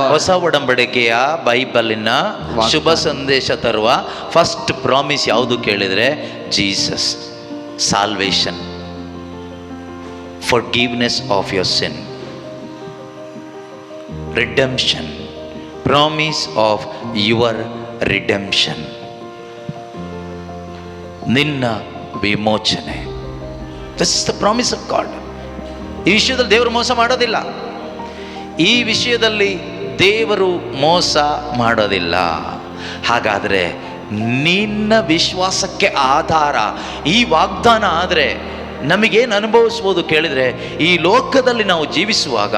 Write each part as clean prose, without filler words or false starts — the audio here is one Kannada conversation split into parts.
ಹೊಸ ಒಡಂಬಡಿಕೆಯ ಬೈಬಲಿನ ಶುಭ ಸಂದೇಶ ತರುವ ಫಸ್ಟ್ ಪ್ರಾಮಿಸ್ ಯಾವುದು ಕೇಳಿದರೆ Jesus, salvation, forgiveness of your sin, redemption, promise of your redemption, ನಿನ್ನ ವಿಮೋಚನೆ. This is the promise of God. ಈ ವಿಷಯದಲ್ಲಿ ದೇವರು ಮೋಸ ಮಾಡೋದಿಲ್ಲ. ಈ ವಿಷಯದಲ್ಲಿ ದೇವರು ಮೋಸ ಮಾಡೋದಿಲ್ಲ. ಹಾಗಾದರೆ ನಿನ್ನ ವಿಶ್ವಾಸಕ್ಕೆ ಆಧಾರ ಈ ವಾಗ್ದಾನ ಆದರೆ ನಮಗೇನು ಅನುಭವಿಸ್ಬೋದು ಕೇಳಿದರೆ, ಈ ಲೋಕದಲ್ಲಿ ನಾವು ಜೀವಿಸುವಾಗ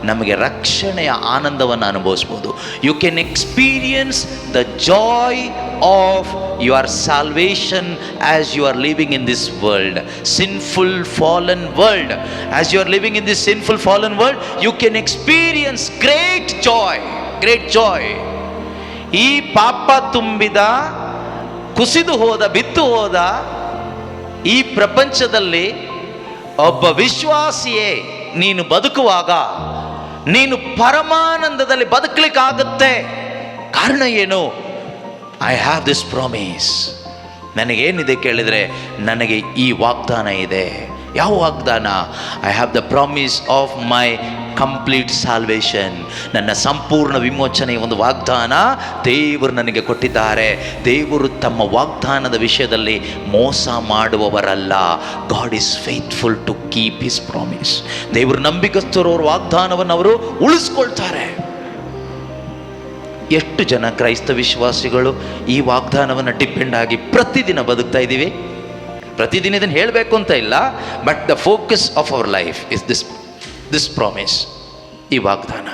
ನಮಗೆ ರಕ್ಷಣೆಯ ಆನಂದವನ್ನು ಅನುಭವಿಸ್ಬೋದು. You can experience the joy of your salvation as you are living in this world, sinful fallen world. As you are living in this sinful fallen world, you can experience great joy, great joy. ಈ ಪಾಪ ತುಂಬಿದ, ಕುಸಿದು ಹೋದ, ಬಿದ್ದು ಹೋದ ಈ ಪ್ರಪಂಚದಲ್ಲಿ ಒಬ್ಬ ವಿಶ್ವಾಸಿಯೇ ನೀನು ಬದುಕುವಾಗ ನೀನು ಪರಮಾನಂದದಲ್ಲಿ ಬದುಕಲಿಕ್ಕಾಗುತ್ತೆ. ಕಾರಣ ಏನು? I have this promise. ನನಗೇನಿದೆ ಕೇಳಿದರೆ, ನನಗೆ ಈ ವಾಗ್ದಾನ ಇದೆ. ಯಾವ ವಾಗ್ದಾನ? I have the promise of my complete salvation. ನನ್ನ ಸಂಪೂರ್ಣ ವಿಮೋಚನೆಯ ಒಂದು ವಾಗ್ದಾನ ದೇವರು ನನಗೆ ಕೊಟ್ಟಿದ್ದಾರೆ. ದೇವರು ತಮ್ಮ ವಾಗ್ದಾನದ ವಿಷಯದಲ್ಲಿ ಮೋಸ ಮಾಡುವವರಲ್ಲ. God is faithful to keep his promise. ದೇವರು ನಂಬಿಕಸ್ಥರು, ಅವ್ರ ವಾಗ್ದಾನವನ್ನು ಅವರು ಉಳಿಸ್ಕೊಳ್ತಾರೆ. ಎಷ್ಟು ಜನ ಕ್ರೈಸ್ತ ವಿಶ್ವಾಸಿಗಳು ಈ ವಾಗ್ದಾನವನ್ನು ಡಿಪೆಂಡ್ ಆಗಿ ಪ್ರತಿದಿನ ಬದುಕ್ತಾ ಇದ್ದೀವಿ? ಪ್ರತಿದಿನ ಇದನ್ನು ಹೇಳಬೇಕು ಅಂತ ಇಲ್ಲ, but the focus of our life is this promise, ಈ ವಾಗ್ದಾನ.